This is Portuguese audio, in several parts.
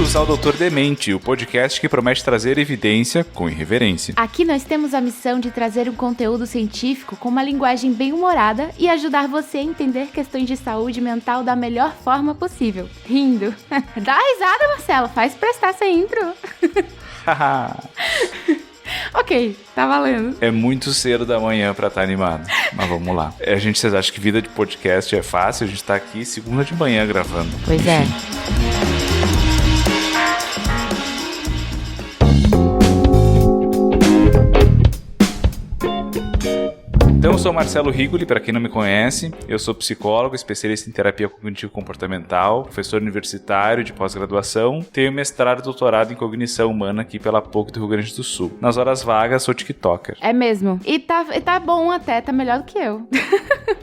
Bem-vindos ao Doutor Demente, o podcast que promete trazer evidência com irreverência. Aqui nós temos a missão de trazer um conteúdo científico com uma linguagem bem-humorada e ajudar você a entender questões de saúde mental da melhor forma possível. Rindo. Dá risada, Marcelo. Faz prestar essa intro. Ok, tá valendo. É muito cedo da manhã pra estar animado, mas vamos lá. Vocês acham que vida de podcast é fácil? A gente tá aqui segunda de manhã gravando. Pois é. Então, eu sou Marcelo Rigoli, para quem não me conhece. Eu sou psicólogo, especialista em terapia cognitivo-comportamental, professor universitário de pós-graduação. Tenho mestrado e doutorado em cognição humana aqui pela PUC do Rio Grande do Sul. Nas horas vagas, sou tiktoker. É mesmo. E tá bom até, tá melhor do que eu.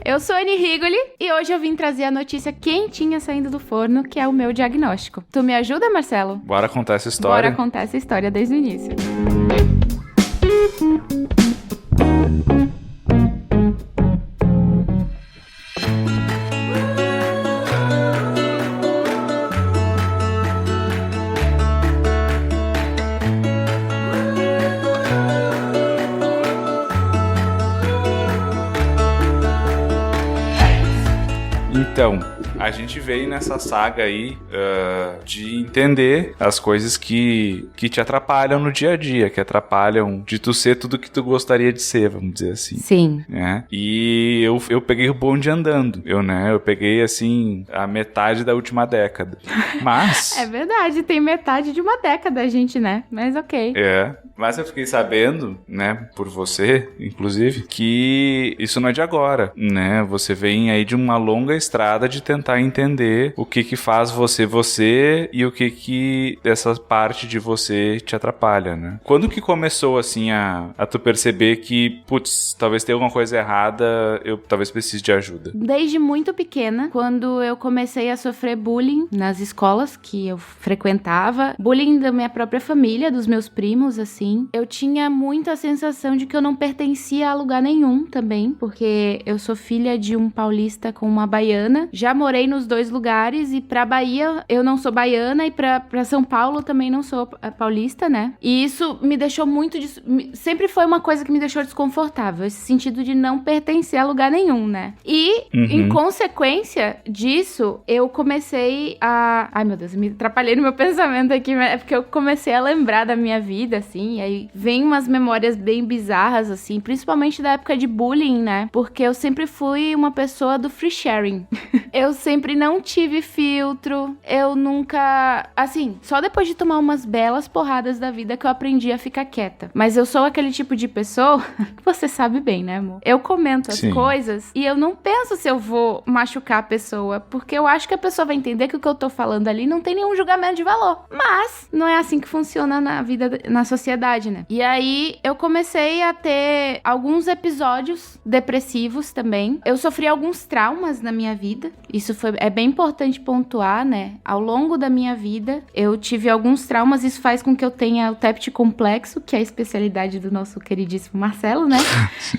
Eu sou Annie Rigoli e hoje eu vim trazer a notícia quentinha saindo do forno, que é o meu diagnóstico. Tu me ajuda, Marcelo? Bora contar essa história? Bora contar essa história desde o início. Então, a gente veio nessa saga aí de entender as coisas que te atrapalham no dia a dia, que atrapalham de tu ser tudo que tu gostaria de ser, vamos dizer assim. Sim. Né? E eu peguei o bonde andando, eu peguei assim a metade da última década. Mas... É verdade, tem metade de uma década a gente, né? Mas ok. Mas eu fiquei sabendo, né, por você, inclusive, que isso não é de agora, né? Você vem aí de uma longa estrada de tentar entender o que faz você e o que dessa parte de você te atrapalha, né? Quando que começou, assim, a tu perceber que, putz, talvez tenha alguma coisa errada, eu talvez precise de ajuda? Desde muito pequena, quando eu comecei a sofrer bullying nas escolas que eu frequentava, bullying da minha própria família, dos meus primos, assim, eu tinha muito a sensação de que eu não pertencia a lugar nenhum também, porque eu sou filha de um paulista com uma baiana, já morei nos dois lugares e pra Bahia eu não sou baiana e pra São Paulo também não sou paulista, né? E isso me deixou muito... Sempre foi uma coisa que me deixou desconfortável, esse sentido de não pertencer a lugar nenhum, né? E, em consequência disso, eu comecei a... Ai, meu Deus, eu me atrapalhei no meu pensamento aqui, é porque eu comecei a lembrar da minha vida, assim, e aí vem umas memórias bem bizarras, assim, principalmente da época de bullying, né? Porque eu sempre fui uma pessoa do free sharing. Eu sempre não tive filtro, eu nunca... Assim, só depois de tomar umas belas porradas da vida que eu aprendi a ficar quieta. Mas eu sou aquele tipo de pessoa que você sabe bem, né, amor? Eu comento as coisas e eu não penso se eu vou machucar a pessoa, porque eu acho que a pessoa vai entender que o que eu tô falando ali não tem nenhum julgamento de valor. Mas não é assim que funciona na vida, na sociedade, né? E aí eu comecei a ter alguns episódios depressivos também. Eu sofri alguns traumas na minha vida. Isso é bem importante pontuar, né? Ao longo da minha vida, eu tive alguns traumas. Isso faz com que eu tenha o TEPT complexo, que é a especialidade do nosso queridíssimo Marcelo, né?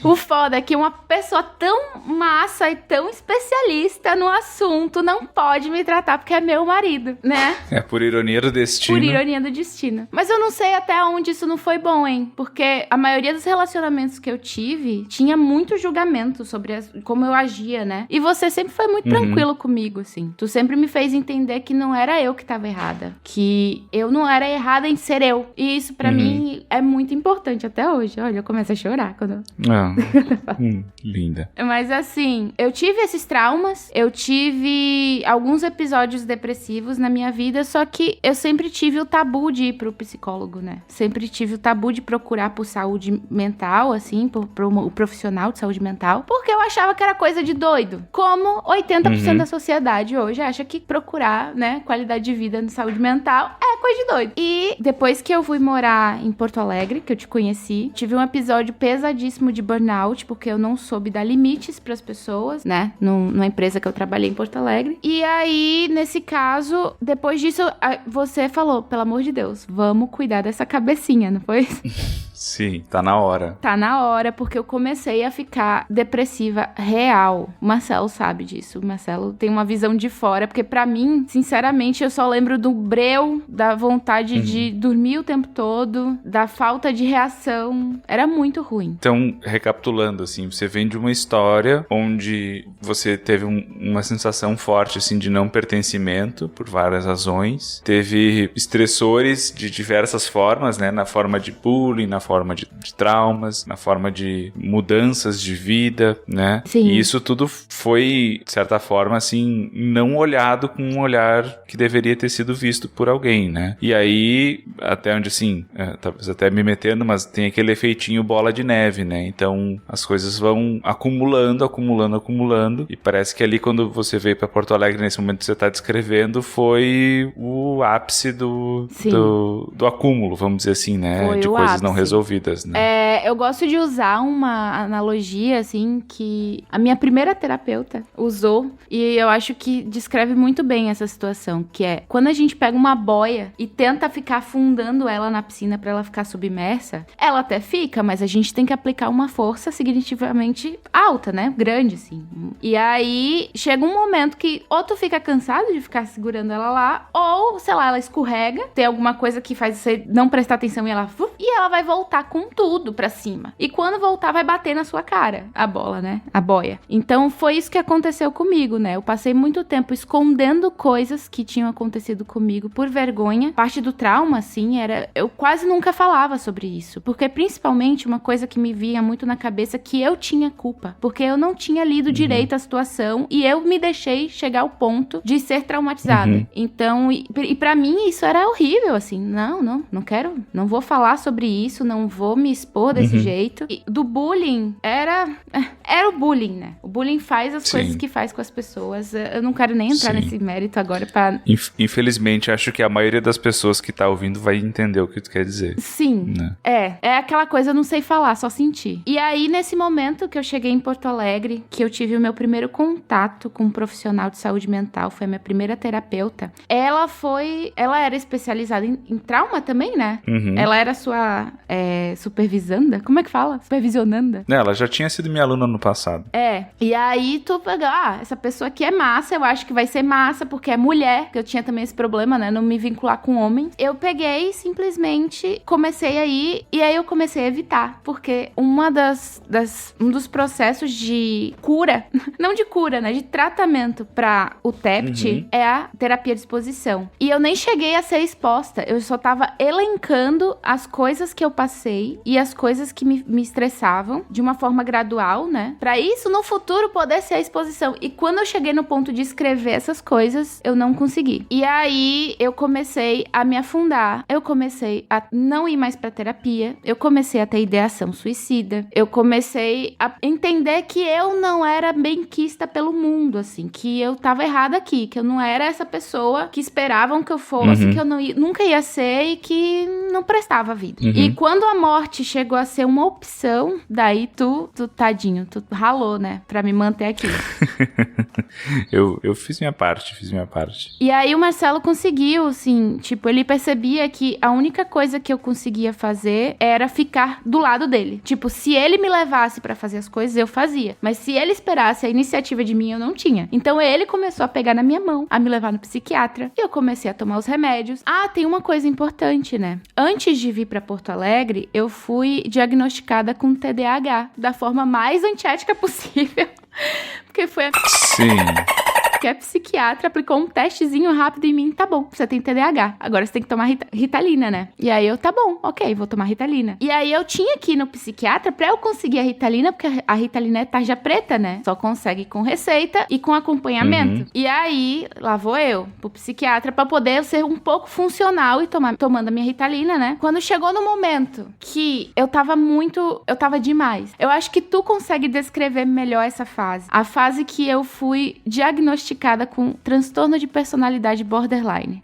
O foda é que uma pessoa tão massa e tão especialista no assunto não pode me tratar porque é meu marido, né? É por ironia do destino. Por ironia do destino. Mas eu não sei até onde isso não foi bom, hein? Porque a maioria dos relacionamentos que eu tive tinha muito julgamento sobre como eu agia, né? E você sempre foi muito tranquilo comigo, assim. Tu sempre me fez entender que não era eu que tava errada. Que eu não era errada em ser eu. E isso pra mim é muito importante até hoje. Olha, eu começo a chorar quando... Linda. Mas assim, eu tive esses traumas, eu tive alguns episódios depressivos na minha vida, só que eu sempre tive o tabu de ir pro psicólogo, né? Sempre tive o tabu de procurar por saúde mental, assim, por o profissional de saúde mental, porque eu achava que era coisa de doido. Como 80% da sociedade hoje acha que procurar, né, qualidade de vida na saúde mental é coisa de doido. E depois que eu fui morar em Porto Alegre, que eu te conheci, tive um episódio pesadíssimo de burnout, porque eu não soube dar limites pras pessoas, né, numa empresa que eu trabalhei em Porto Alegre. E aí, nesse caso, depois disso, você falou, pelo amor de Deus, vamos cuidar dessa cabecinha, não foi? Sim, tá na hora. Tá na hora, porque eu comecei a ficar depressiva real. O Marcelo sabe disso. O Marcelo tem uma visão de fora, porque pra mim, sinceramente, eu só lembro do breu, da vontade de dormir o tempo todo, da falta de reação. Era muito ruim. Então, recapitulando, assim, você vem de uma história onde você teve uma sensação forte, assim, de não pertencimento por várias razões. Teve estressores de diversas formas, né? Na forma de bullying, na forma de traumas, na forma de mudanças de vida, né? Sim. E isso tudo foi, de certa forma, assim, não olhado com um olhar que deveria ter sido visto por alguém, né? E aí, até onde, assim, talvez até me metendo, mas tem aquele efeitinho bola de neve, né? Então, as coisas vão acumulando, e parece que ali, quando você veio pra Porto Alegre, nesse momento que você tá descrevendo, foi o ápice do acúmulo, vamos dizer assim, né? Foi de o coisas ápice. Não resolvidas, né? Eu gosto de usar uma analogia, assim, que a minha primeira terapeuta usou, e eu acho que descreve muito bem essa situação, que é quando a gente pega uma boia e tenta ficar afundando ela na piscina pra ela ficar submersa, ela até fica, mas a gente tem que aplicar uma força significativamente alta, né? Grande, assim. E aí, chega um momento que ou tu fica cansado de ficar segurando ela lá, ou, sei lá, ela escorrega, tem alguma coisa que faz você não prestar atenção e ela vai voltar com tudo pra cima. E quando voltar, vai bater na sua cara a bola, né? A boia. Então, foi isso que aconteceu comigo, né? Eu passei muito tempo escondendo coisas que tinham acontecido comigo por vergonha. Parte do trauma, assim, era... Eu quase nunca falava sobre isso. Porque, principalmente, uma coisa que me vinha muito na cabeça, que eu tinha culpa. Porque eu não tinha lido direito a situação e eu me deixei chegar ao ponto de ser traumatizada. Então, e pra mim, isso era horrível, assim. Não quero... Não vou falar sobre isso, não vou me expor desse jeito. E do bullying, era o bullying, né? O bullying faz as coisas que faz com as pessoas. Eu não quero nem entrar nesse mérito agora pra... Infelizmente, acho que a maioria das pessoas que tá ouvindo vai entender o que tu quer dizer. Sim. Né? É aquela coisa, eu não sei falar, só sentir. E aí, nesse momento que eu cheguei em Porto Alegre, que eu tive o meu primeiro contato com um profissional de saúde mental, foi a minha primeira terapeuta, ela era especializada em trauma também, né? Ela era sua supervisanda? Como é que fala? Supervisionanda? Ela já tinha sido minha aluna no passado. E aí tu pega, essa pessoa aqui é massa, eu acho que vai ser massa, porque é mulher, que eu tinha também esse problema, né? Não me vincular com homens. Eu peguei e simplesmente comecei aí, e aí eu comecei a evitar, porque um dos processos de cura, não de cura, né? De tratamento pra o TEPT é a terapia de exposição. E eu nem cheguei a ser exposta, eu só tava elencando as coisas que eu passei e as coisas que me estressavam de uma forma gradual, né? Pra isso, no futuro, poder ser a exposição. E quando eu cheguei no ponto de escrever essas coisas, eu não consegui. E aí, eu comecei a me afundar. Eu comecei a não ir mais pra terapia. Eu comecei a ter ideação suicida. Eu comecei a entender que eu não era benquista pelo mundo, assim. Que eu tava errada aqui. Que eu não era essa pessoa que esperavam que eu fosse. Que eu nunca ia ser e que não prestava a vida. E quando a morte chegou a ser uma opção, daí tu tadinho, tu ralou, né? Pra me manter aqui. Eu fiz minha parte. E aí o Marcelo conseguiu, assim, tipo, ele percebia que a única coisa que eu conseguia fazer era ficar do lado dele. Tipo, se ele me levasse pra fazer as coisas, eu fazia. Mas se ele esperasse a iniciativa de mim, eu não tinha. Então ele começou a pegar na minha mão, a me levar no psiquiatra. E eu comecei a tomar os remédios. Tem uma coisa importante, né? Antes de vir pra Porto Alegre, eu fui diagnosticada com TDAH da forma mais antiética possível. Porque foi que a psiquiatra aplicou um testezinho rápido em mim. Tá bom, você tem TDAH. Agora você tem que tomar Ritalina, né? E aí eu, tá bom, ok, vou tomar Ritalina. E aí eu tinha que ir no psiquiatra pra eu conseguir a Ritalina, porque a Ritalina é tarja preta, né? Só consegue com receita e com acompanhamento. E aí, lá vou eu pro psiquiatra pra poder ser um pouco funcional e tomando a minha Ritalina, né? Quando chegou no momento que eu tava demais. Eu acho que tu consegue descrever melhor essa fase. A fase que eu fui diagnosticada diagnosticada com transtorno de personalidade borderline.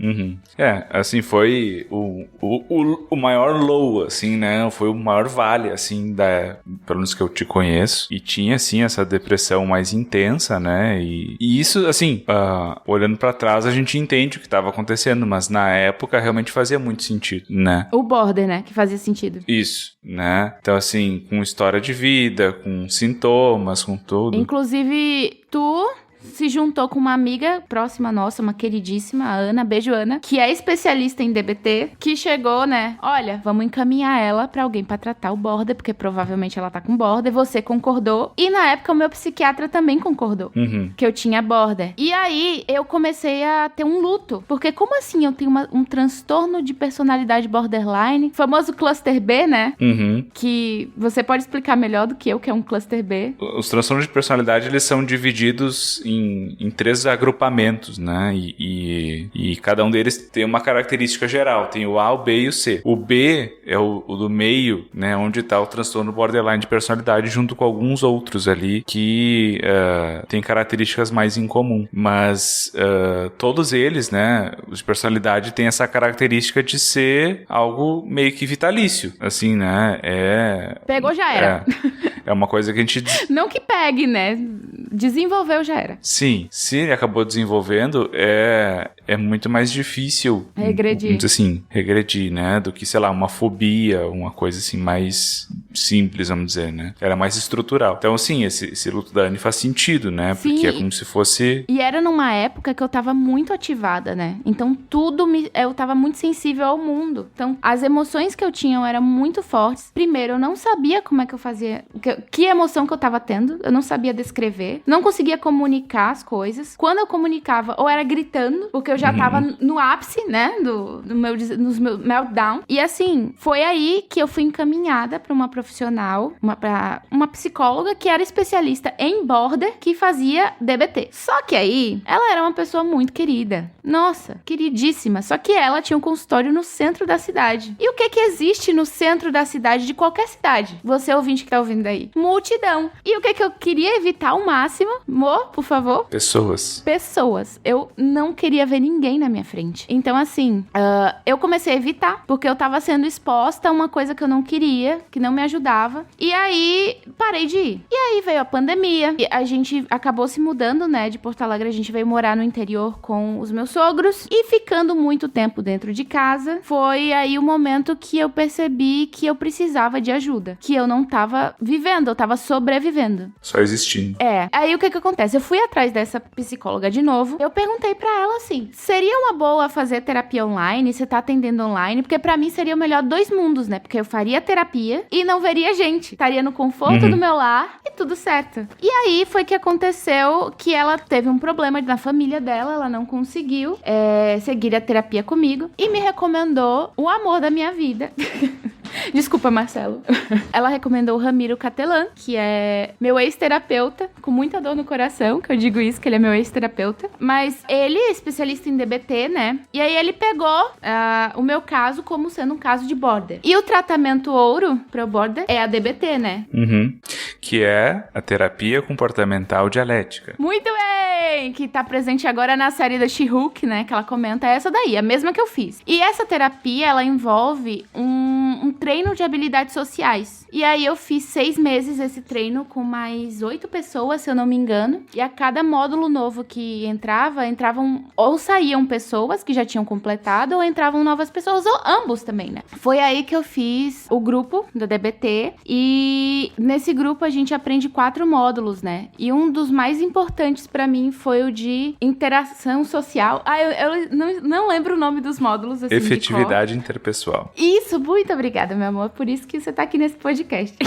Assim, foi o maior low, assim, né? Foi o maior vale, assim, pelo menos que eu te conheço. E tinha, assim, essa depressão mais intensa, né? E isso, assim, olhando pra trás, a gente entende o que estava acontecendo, mas na época realmente fazia muito sentido, né? O border, né? Que fazia sentido. Isso, né? Então, assim, com história de vida, com sintomas, com tudo. Inclusive, tu se juntou com uma amiga próxima nossa, uma queridíssima, a Ana, beijo Ana, que é especialista em DBT, que chegou, né, olha, vamos encaminhar ela pra alguém pra tratar o border, porque provavelmente ela tá com border, você concordou, e na época o meu psiquiatra também concordou, que eu tinha border. E aí, eu comecei a ter um luto, porque como assim eu tenho um transtorno de personalidade borderline, famoso cluster B, né, que você pode explicar melhor do que eu, que é um cluster B. Os transtornos de personalidade, eles são divididos em 3 agrupamentos, né? E cada um deles tem uma característica geral. Tem o A, o B e o C. O B é o do meio, né? Onde está o transtorno borderline de personalidade, junto com alguns outros ali que têm características mais em comum. Mas todos eles, né? Os de personalidade têm essa característica de ser algo meio que vitalício, assim, né? Pegou, já era. É uma coisa que a gente... Não que pegue, né? Desenvolveu, já era. Sim, se ele acabou desenvolvendo, é muito mais difícil regredir, né, do que, sei lá, uma fobia, uma coisa assim mais simples, vamos dizer, né, era mais estrutural. Então, assim, esse luto da Anne faz sentido, né, sim, porque é como se fosse... E era numa época que eu tava muito ativada, né, então eu tava muito sensível ao mundo, então as emoções que eu tinha eram muito fortes. Primeiro, eu não sabia como é que eu fazia, que emoção que eu tava tendo, eu não sabia descrever, não conseguia comunicar as coisas. Quando eu comunicava, ou era gritando, porque eu já tava no ápice, né, nos meus meltdown. E assim, foi aí que eu fui encaminhada pra uma profissional, uma psicóloga que era especialista em border, que fazia DBT. Só que aí, ela era uma pessoa muito querida. Nossa, queridíssima. Só que ela tinha um consultório no centro da cidade. E o que existe no centro da cidade, de qualquer cidade? Você ouvinte que tá ouvindo aí. Multidão. E o que eu queria evitar ao máximo? Amor, por favor? Pessoas. Eu não queria ver ninguém na minha frente. Então, assim, eu comecei a evitar, porque eu tava sendo exposta a uma coisa que eu não queria, que não me ajudava. E aí, parei de ir. E aí veio a pandemia. E a gente acabou se mudando, né, de Porto Alegre. A gente veio morar no interior com os meus sogros. E ficando muito tempo dentro de casa, foi aí o momento que eu percebi que eu precisava de ajuda. Que eu não tava vivendo, eu tava sobrevivendo. Só existindo. Aí o que acontece? Eu fui atrás dessa psicóloga de novo. Eu perguntei pra ela assim, seria uma boa fazer terapia online? Você tá atendendo online? Porque pra mim seria o melhor dos mundos, né? Porque eu faria terapia e não veria gente. Estaria no conforto do meu lar e tudo certo. E aí foi que aconteceu que ela teve um problema na família dela, ela não conseguiu seguir a terapia comigo e me recomendou o amor da minha vida. Desculpa, Marcelo. Ela recomendou o Ramiro Catelan, que é meu ex-terapeuta, com muita dor no coração, que eu digo isso, que ele é meu ex-terapeuta. Mas ele é especialista em DBT, né? E aí ele pegou o meu caso como sendo um caso de border. E o tratamento ouro pro border é a DBT, né? Que é a terapia comportamental dialética. Muito bem! Que tá presente agora na série da She-Hulk, né? Que ela comenta essa daí, a mesma que eu fiz. E essa terapia, ela envolve um treino de habilidades sociais. E aí eu fiz 6 meses esse treino com mais 8 pessoas, se eu não me engano. E a cada módulo novo que entravam ou saíam pessoas que já tinham completado, ou entravam novas pessoas, ou ambos também, né? Foi aí que eu fiz o grupo do DBT. E nesse grupo a gente aprende 4 módulos, né? E um dos mais importantes pra mim foi o de interação social. Eu não lembro o nome dos módulos, assim, efetividade interpessoal. Isso, muito obrigada, meu amor. Por isso que você tá aqui nesse podcast.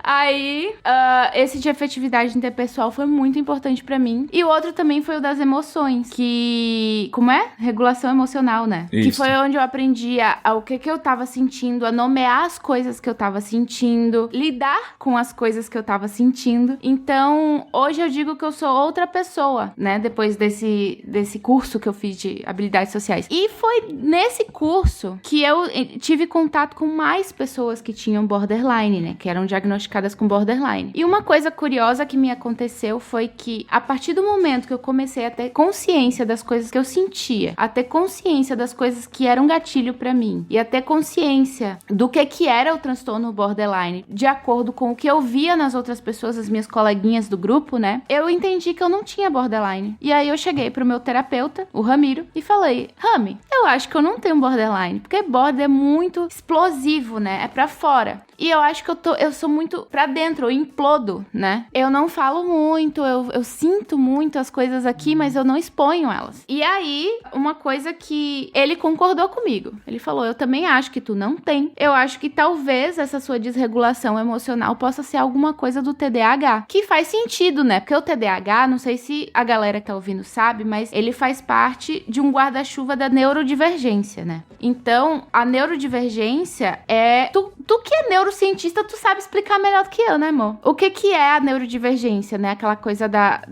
Aí, esse de efetividade interpessoal foi muito importante pra mim. E o outro também foi o das emoções, que... Como é? Regulação emocional, né? Isso. Que foi onde eu aprendi o que eu tava sentindo, a nomear as coisas que eu tava sentindo, lidar com as coisas que eu tava sentindo. Então, hoje eu digo que eu sou outra pessoa, né? Depois desse curso que eu fiz de habilidades sociais. E foi nesse curso que eu tive contato com mais pessoas que tinham borderline, né? Que eram diagnosticadas diagnosticadas com borderline. E uma coisa curiosa que me aconteceu foi que, a partir do momento que eu comecei a ter consciência das coisas que eu sentia, a ter consciência das coisas que eram gatilho pra mim, e a ter consciência do que era o transtorno borderline, de acordo com o que eu via nas outras pessoas, as minhas coleguinhas do grupo, né, eu entendi que eu não tinha borderline. E aí eu cheguei pro meu terapeuta, o Ramiro, e falei: Rami, eu acho que eu não tenho borderline, porque border é muito explosivo, né, é pra fora. E eu acho que eu sou muito pra dentro, eu implodo, né? Eu não falo muito, eu sinto muito as coisas aqui, mas eu não exponho elas. E aí, uma coisa que ele concordou comigo. Ele falou: eu também acho que tu não tem. Eu acho que talvez essa sua desregulação emocional possa ser alguma coisa do TDAH. Que faz sentido, né? Porque o TDAH, não sei se a galera que tá ouvindo sabe, mas ele faz parte de um guarda-chuva da neurodivergência, né? Então, a neurodivergência é... Tu que é neurocientista, tu sabe explicar melhor do que eu, né, amor? O que é a neurodivergência, né? Aquela coisa da...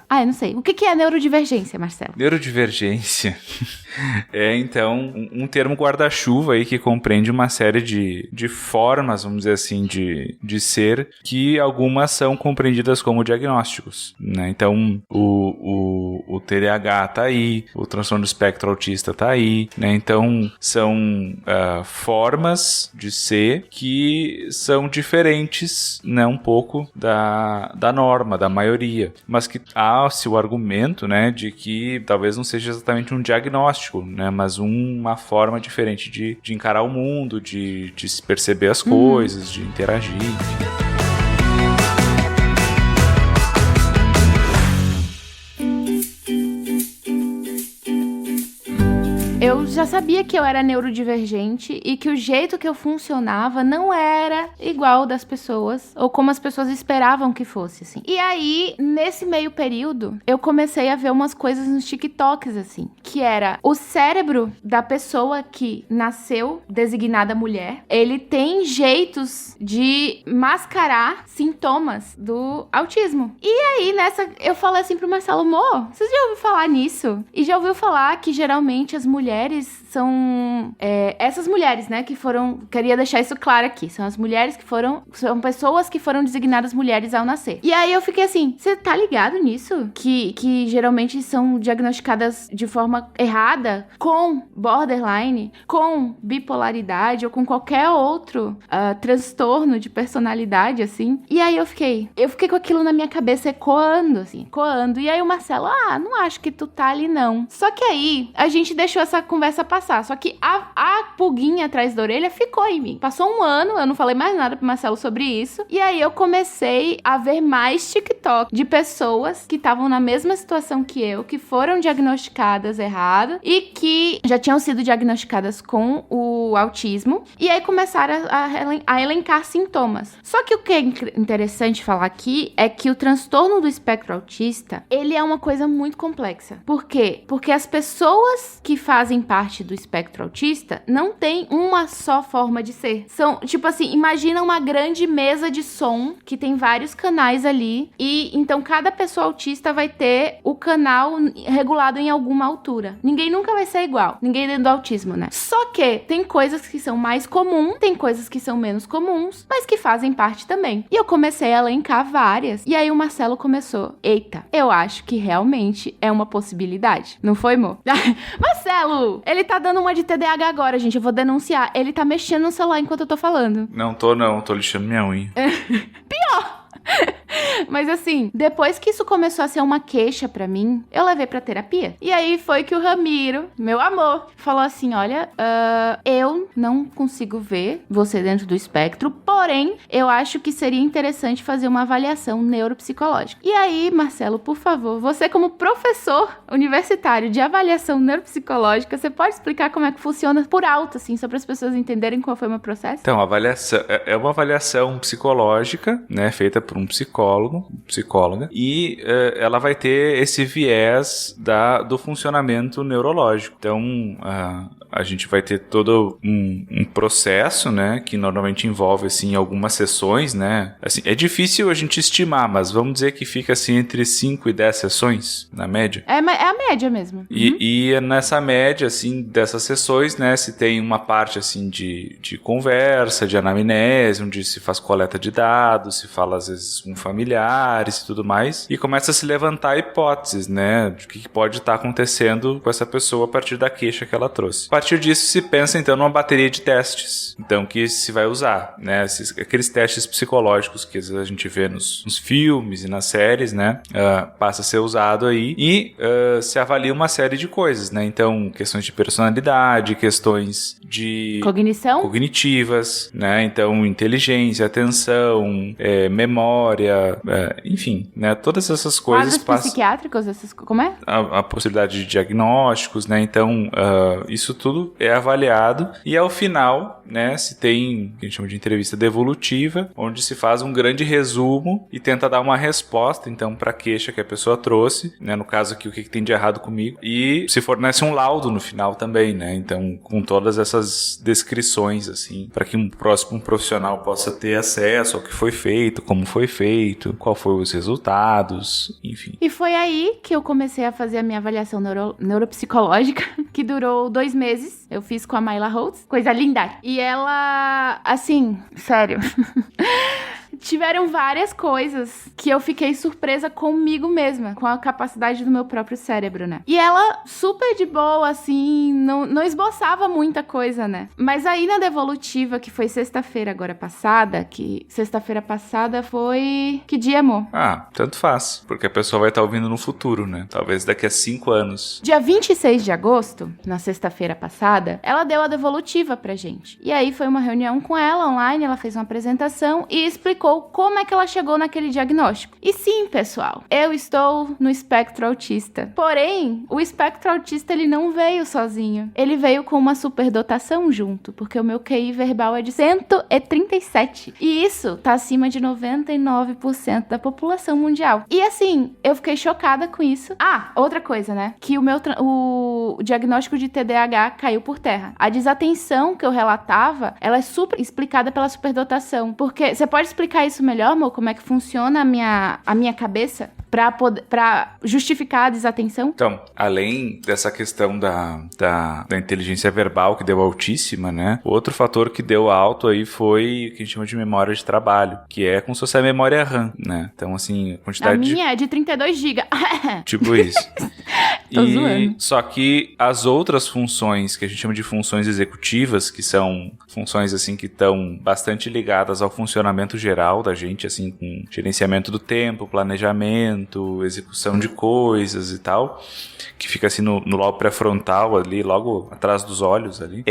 Ah, eu não sei. O que é a neurodivergência, Marcelo? Neurodivergência é, então, um termo guarda-chuva aí que compreende uma série de formas, vamos dizer assim, de ser, que algumas são compreendidas como diagnósticos, né? Então, o TDAH tá aí, o transtorno do espectro autista tá aí, né? Então, são formas de ser que são diferentes, né, um pouco da norma, da maioria, mas que há-se o argumento, né, de que talvez não seja exatamente um diagnóstico, né, mas uma forma diferente de encarar o mundo, de se perceber as coisas, de interagir. Eu já sabia que eu era neurodivergente e que o jeito que eu funcionava não era igual das pessoas, ou como as pessoas esperavam que fosse, assim. E aí, nesse meio período, eu comecei a ver umas coisas nos TikToks, assim, que era o cérebro da pessoa que nasceu designada mulher, ele tem jeitos de mascarar sintomas do autismo. E aí, eu falei assim pro Marcelo: amor, você já ouviu falar nisso? E já ouviu falar que geralmente as mulheres são... essas mulheres, né, que foram... Queria deixar isso claro aqui. São as mulheres que foram... São pessoas que foram designadas mulheres ao nascer. E aí eu fiquei assim: você tá ligado nisso? Que geralmente são diagnosticadas de forma errada com borderline, com bipolaridade ou com qualquer outro transtorno de personalidade, assim. E aí eu fiquei com aquilo na minha cabeça ecoando, assim, ecoando. E aí o Marcelo: não acho que tu tá ali, não. Só que aí a gente deixou essa conversa passar. Só que a pulguinha atrás da orelha ficou em mim. Passou um ano, eu não falei mais nada pro Marcelo sobre isso. E aí eu comecei a ver mais TikTok de pessoas que estavam na mesma situação que eu, que foram diagnosticadas errado e que já tinham sido diagnosticadas com o autismo. E aí começaram a elencar sintomas. Só que o que é interessante falar aqui é que o transtorno do espectro autista, ele é uma coisa muito complexa. Por quê? Porque as pessoas que fazem parte do espectro autista não tem uma só forma de ser. São, tipo assim, imagina uma grande mesa de som que tem vários canais ali, e então cada pessoa autista vai ter o canal regulado em alguma altura. Ninguém nunca vai ser igual. Ninguém dentro do autismo, né? Só que tem coisas que são mais comuns, tem coisas que são menos comuns, mas que fazem parte também. E eu comecei a elencar várias. E aí o Marcelo começou: eita, eu acho que realmente é uma possibilidade. Não foi, amor? Marcelo, ele tá dando uma de TDAH agora, gente. Eu vou denunciar. Ele tá mexendo no celular enquanto eu tô falando. Não tô lixando minha unha. Pior! Mas assim, depois que isso começou a ser uma queixa pra mim, eu levei pra terapia. E aí foi que o Ramiro, meu amor, falou assim: olha, eu não consigo ver você dentro do espectro, porém, eu acho que seria interessante fazer uma avaliação neuropsicológica. E aí, Marcelo, por favor, você como professor universitário de avaliação neuropsicológica, você pode explicar como é que funciona por alto, assim, só para as pessoas entenderem qual foi o meu processo? Então, a avaliação é uma avaliação psicológica, né, feita por um psicóloga, e ela vai ter esse viés do funcionamento neurológico. Então, a gente vai ter todo um processo, né, que normalmente envolve, assim, algumas sessões, né, assim, é difícil a gente estimar, mas vamos dizer que fica, assim, entre 5 e 10 sessões, na média. É a média mesmo. E nessa média, assim, dessas sessões, né, se tem uma parte, assim, de conversa, de anamnese, onde se faz coleta de dados, se fala, às vezes, com familiares e tudo mais, e começa a se levantar hipóteses, né, de que pode estar acontecendo com essa pessoa a partir da queixa que ela trouxe. A partir disso, se pensa, então, numa bateria de testes, então, que se vai usar, né, aqueles testes psicológicos que às vezes a gente vê nos filmes e nas séries, né, passa a ser usado aí, e se avalia uma série de coisas, né, então, questões de personalidade, questões de cognitivas, né, então, inteligência, atenção, memória, enfim, né, todas essas coisas passam... psiquiátricos, como é? A possibilidade de diagnósticos, né, então, isso tudo é avaliado, e ao final, né, se tem o que a gente chama de entrevista devolutiva, onde se faz um grande resumo e tenta dar uma resposta, então, para a queixa que a pessoa trouxe, né, no caso aqui, o que tem de errado comigo, e se fornece um laudo no final também, né, então, com todas essas descrições, assim, para que um próximo profissional possa ter acesso ao que foi feito, como foi feito, qual foram os resultados, enfim. E foi aí que eu comecei a fazer a minha avaliação neuropsicológica, que durou 2 meses. Eu fiz com a Mayla Holtz, coisa linda. E ela, assim, sério... Tiveram várias coisas que eu fiquei surpresa comigo mesma, com a capacidade do meu próprio cérebro, né? E ela, super de boa, assim, não esboçava muita coisa, né? Mas aí na devolutiva, que foi sexta-feira agora passada, que sexta-feira passada foi... Que dia, amor? Tanto faz, porque a pessoa vai estar ouvindo no futuro, né? Talvez daqui a 5 anos. Dia 26 de agosto, na sexta-feira passada, ela deu a devolutiva pra gente. E aí foi uma reunião com ela online, ela fez uma apresentação e explicou como é que ela chegou naquele diagnóstico. E sim, pessoal, eu estou no espectro autista. Porém, o espectro autista, ele não veio sozinho. Ele veio com uma superdotação junto, porque o meu QI verbal é de 137. E isso tá acima de 99% da população mundial. E assim, eu fiquei chocada com isso. Outra coisa, né? Que o diagnóstico de TDAH caiu por terra. A desatenção que eu relatava, ela é super explicada pela superdotação. Porque você pode explicar isso melhor, amor? Como é que funciona a minha cabeça pra justificar a desatenção? Então, além dessa questão da inteligência verbal que deu altíssima, né? Outro fator que deu alto aí foi o que a gente chama de memória de trabalho, que é como se fosse a memória RAM, né? Então, assim, a quantidade minha é de 32 GB. Tipo isso. Tô zoando. Só que as outras funções, que a gente chama de funções executivas, que são funções, assim, que estão bastante ligadas ao funcionamento geral da gente, assim, com gerenciamento do tempo, planejamento, execução de coisas e tal, que fica assim no lobo pré-frontal ali, logo atrás dos olhos ali,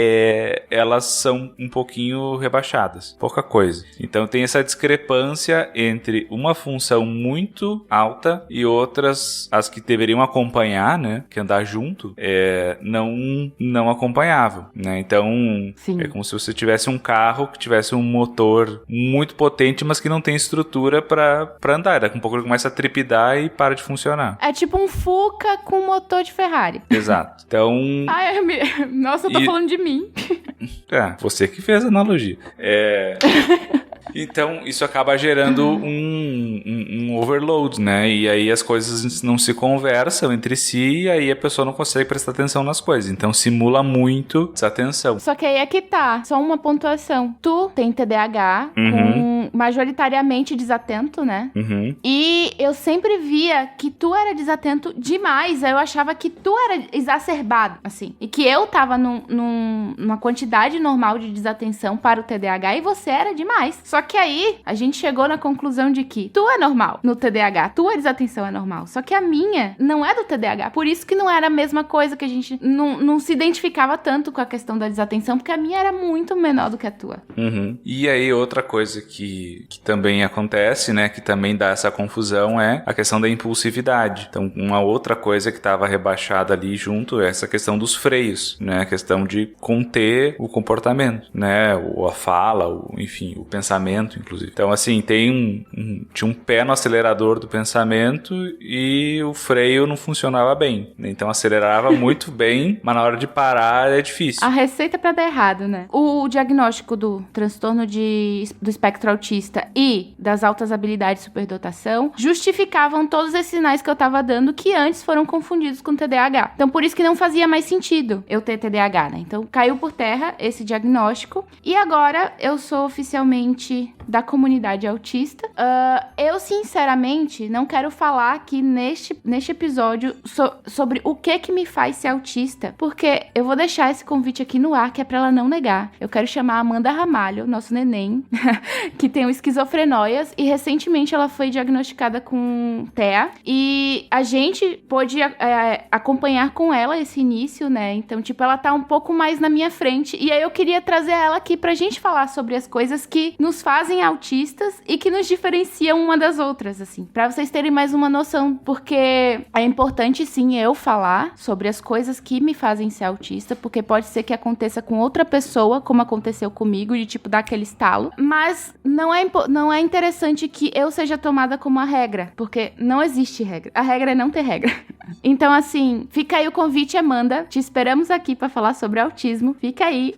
elas são um pouquinho rebaixadas, pouca coisa. Então tem essa discrepância entre uma função muito alta e outras, as que deveriam acompanhar, né, que andar junto, não acompanhavam, né? Então, sim, é como se você tivesse um carro que tivesse um motor muito potente, mas que não tem estrutura pra andar. Daqui a pouco ele começa a trepidar e para de funcionar. É tipo um Fuca com motor de Ferrari. Exato. Então... Nossa, eu tô falando de mim. Você que fez a analogia. Então, isso acaba gerando um overload, né? E aí as coisas não se conversam entre si e aí a pessoa não consegue prestar atenção nas coisas. Então, simula muito desatenção. Só que aí é que tá. Só uma pontuação. Tu tem TDAH, majoritariamente desatento, né? E eu sempre via que tu era desatento demais. Eu achava que tu era exacerbado, assim. E que eu tava numa quantidade normal de desatenção para o TDAH e você era demais. Só que aí, a gente chegou na conclusão de que tu é normal no TDAH, tua desatenção é normal. Só que a minha não é do TDAH. Por isso que não era a mesma coisa, que a gente não se identificava tanto com a questão da desatenção, porque a minha era muito menor do que a tua. E aí, outra coisa que que também acontece, né, que também dá essa confusão, é a questão da impulsividade. Então, uma outra coisa que estava rebaixada ali junto é essa questão dos freios, né, a questão de conter o comportamento, né, ou a fala, enfim, o pensamento, inclusive. Então, assim, tinha um pé no acelerador do pensamento e o freio não funcionava bem, né? Então, acelerava muito bem, mas na hora de parar é difícil. A receita pra dar errado, né? O diagnóstico do transtorno do espectro autista e das altas habilidades de superdotação justificavam todos esses sinais que eu tava dando que antes foram confundidos com TDAH. Então, por isso que não fazia mais sentido eu ter TDAH, né? Então, caiu por terra esse diagnóstico. E agora, eu sou oficialmente da comunidade autista. Eu, sinceramente, não quero falar aqui neste episódio sobre o que me faz ser autista, porque eu vou deixar esse convite aqui no ar, que é pra ela não negar. Eu quero chamar a Amanda Ramalho, nosso neném, que tem esquizofrenóias, e recentemente ela foi diagnosticada com TEA, e a gente pôde acompanhar com ela esse início, né? Então, tipo, ela tá um pouco mais na minha frente, e aí eu queria trazer ela aqui pra gente falar sobre as coisas que nos fazem autistas e que nos diferenciam uma das outras, assim, pra vocês terem mais uma noção, porque é importante, sim, eu falar sobre as coisas que me fazem ser autista, porque pode ser que aconteça com outra pessoa, como aconteceu comigo, de tipo, dar aquele estalo, mas não é interessante que eu seja tomada como a regra, porque não existe regra. A regra é não ter regra. Então, assim, fica aí o convite, Amanda. Te esperamos aqui pra falar sobre autismo. Fica aí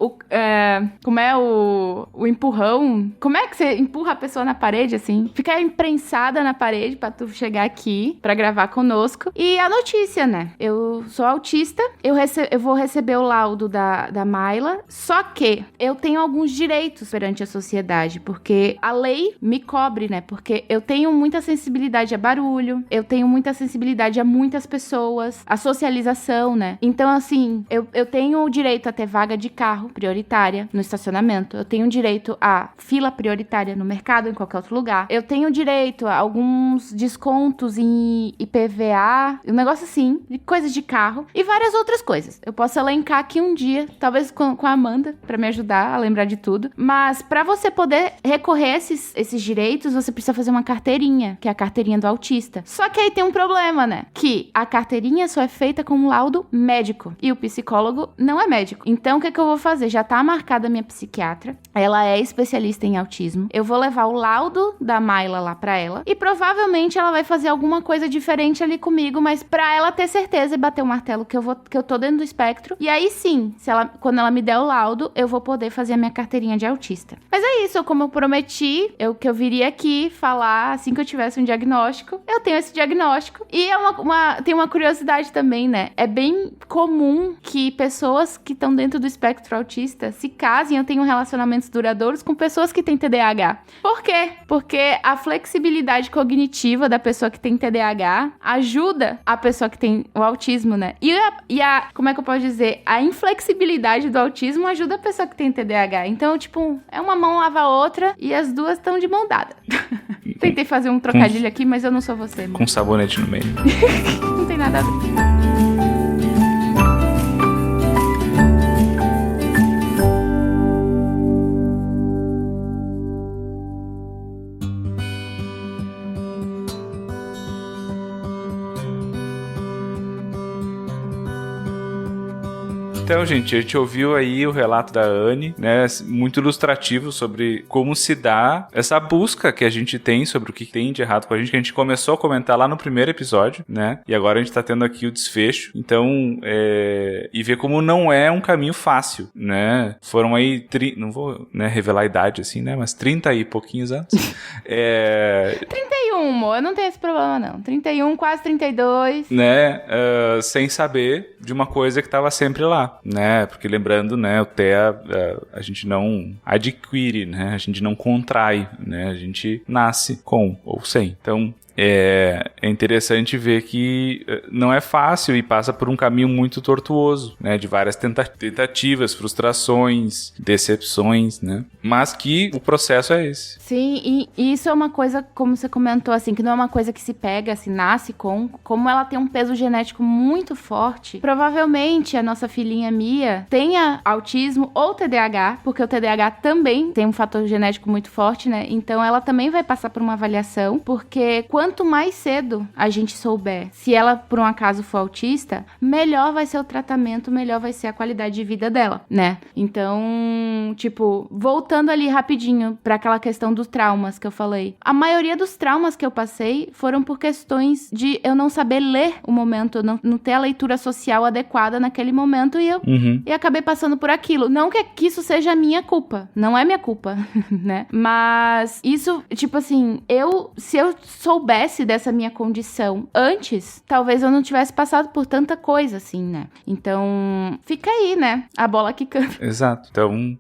como é o empurrão. Como é que você empurra a pessoa na parede, assim? Fica aí imprensada na parede pra tu chegar aqui pra gravar conosco. E a notícia, né? Eu sou autista, eu vou receber o laudo da Mayla, só que eu tenho alguns direitos perante a sociedade, porque a lei me cobre, né? Porque eu tenho muita sensibilidade a barulho, eu tenho muita sensibilidade a muitas pessoas, a socialização, né? Então, assim, eu tenho o direito a ter vaga de carro prioritária no estacionamento, eu tenho direito a fila prioritária no mercado, em qualquer outro lugar, eu tenho direito a alguns descontos em IPVA, um negócio assim, de coisas de carro, e várias outras coisas. Eu posso elencar aqui um dia, talvez com a Amanda, pra me ajudar a lembrar de tudo, mas pra você poder recorrer a esses direitos, você precisa fazer uma carteirinha, que é a carteirinha do autista. Só que aí tem um problema, né? Que a carteirinha só é feita com um laudo médico, e o psicólogo não é médico. Então, o que eu vou fazer? Já tá marcada a minha psiquiatra, ela é especialista em autismo, eu vou levar o laudo da Mayla lá pra ela, e provavelmente ela vai fazer alguma coisa diferente ali comigo, mas pra ela ter certeza e bater o martelo que eu tô dentro do espectro, e aí sim, quando ela me der o laudo, eu vou poder fazer a minha carteirinha de autista. Mas é isso, como eu prometi, que eu viria aqui falar assim que eu tivesse um diagnóstico, eu tenho esse diagnóstico, e tem uma curiosidade também, né? É bem comum que pessoas que estão dentro do espectro autista se casem ou tenham relacionamentos duradouros com pessoas que têm TDAH. Por quê? Porque a flexibilidade cognitiva da pessoa que tem TDAH ajuda a pessoa que tem o autismo, né? E como é que eu posso dizer? A inflexibilidade do autismo ajuda a pessoa que tem TDAH. Então, tipo, é uma mão lava a outra e as duas estão de mão dada. Tentei fazer um trocadilho aqui, mas eu não sou você. Com sabonete no meio. Não tem nada a ver. Então, gente, a gente ouviu aí o relato da Anne, né, muito ilustrativo sobre como se dá essa busca que a gente tem sobre o que tem de errado com a gente, que a gente começou a comentar lá no primeiro episódio, né, e agora a gente tá tendo aqui o desfecho. Então, e ver como não é um caminho fácil, né, foram aí, não vou, né, revelar a idade assim, né, mas 30 e pouquinhos anos. 31, amor, eu não tenho esse problema não, 31, quase 32. Né, sem saber de uma coisa que tava sempre lá. Né, porque lembrando, né, o TEA a gente não adquire, né, a gente não contrai, né, a gente nasce com ou sem. Então, é interessante ver que não é fácil e passa por um caminho muito tortuoso, né? De várias tentativas, frustrações, decepções, né? Mas que o processo é esse. Sim, e isso é uma coisa, como você comentou, assim, que não é uma coisa que se pega, se nasce com, como ela tem um peso genético muito forte, provavelmente a nossa filhinha Mia tenha autismo ou TDAH, porque o TDAH também tem um fator genético muito forte, né? Então ela também vai passar por uma avaliação, porque quanto mais cedo a gente souber se ela, por um acaso, for autista, melhor vai ser o tratamento, melhor vai ser a qualidade de vida dela, né? Então, tipo, voltando ali rapidinho pra aquela questão dos traumas que eu falei. A maioria dos traumas que eu passei foram por questões de eu não saber ler o momento, não ter a leitura social adequada naquele momento e eu e acabei passando por aquilo. Não que isso seja a minha culpa, não é minha culpa, né? Mas isso, tipo assim, se eu soubesse dessa minha condição antes, talvez eu não tivesse passado por tanta coisa, assim, né? Então, fica aí, né? A bola que canta. Exato. Então,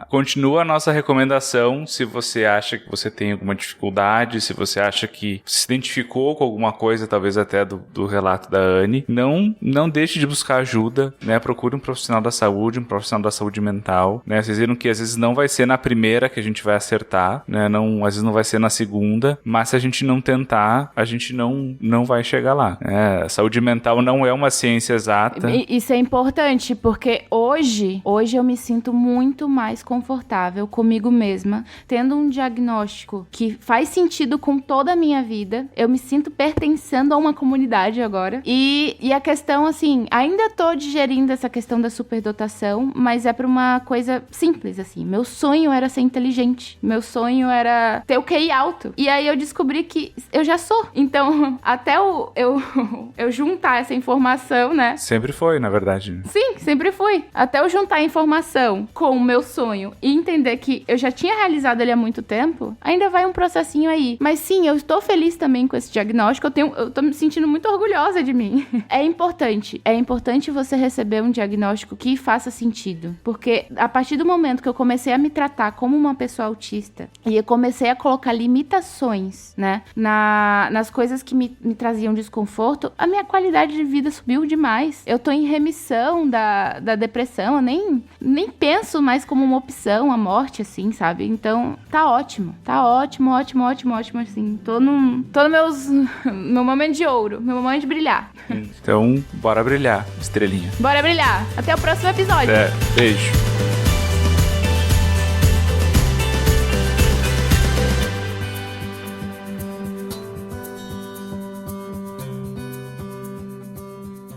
continua a nossa recomendação se você acha que você tem alguma dificuldade, se você acha que se identificou com alguma coisa, talvez até do relato da Anne, não deixe de buscar ajuda, né? Procure um profissional da saúde, um profissional da saúde mental, né? Vocês viram que às vezes não vai ser na primeira que a gente vai acertar, né? Às vezes não vai ser na segunda, mas se a gente não tentar, a gente não vai chegar lá. A saúde mental não é uma ciência exata. Isso é importante, porque hoje eu me sinto muito mais confortável comigo mesma, tendo um diagnóstico que faz sentido com toda a minha vida. Eu me sinto pertencendo a uma comunidade agora. E a questão, assim, ainda tô digerindo essa questão da superdotação, mas é pra uma coisa simples, assim. Meu sonho era ser inteligente. Meu sonho era ter o QI alto. E aí eu descobri que eu já sou. Então, até eu juntar essa informação, né? Sempre foi, na verdade. Sim, sempre fui. Até eu juntar a informação com o meu sonho e entender que eu já tinha realizado ele há muito tempo, ainda vai um processinho aí. Mas sim, eu estou feliz também com esse diagnóstico. Eu tô me sentindo muito orgulhosa de mim. É importante você receber um diagnóstico que faça sentido. Porque a partir do momento que eu comecei a me tratar como uma pessoa autista e eu comecei a colocar limitações, né, nas coisas que me traziam desconforto, a minha qualidade de vida subiu demais. Eu tô em remissão da depressão, eu nem penso mais como uma opção a morte, assim, sabe? Então, tá ótimo, ótimo, assim. Tô no meu momento de ouro, meu momento de brilhar. Então, bora brilhar, estrelinha. Bora brilhar. Até o próximo episódio. Beijo.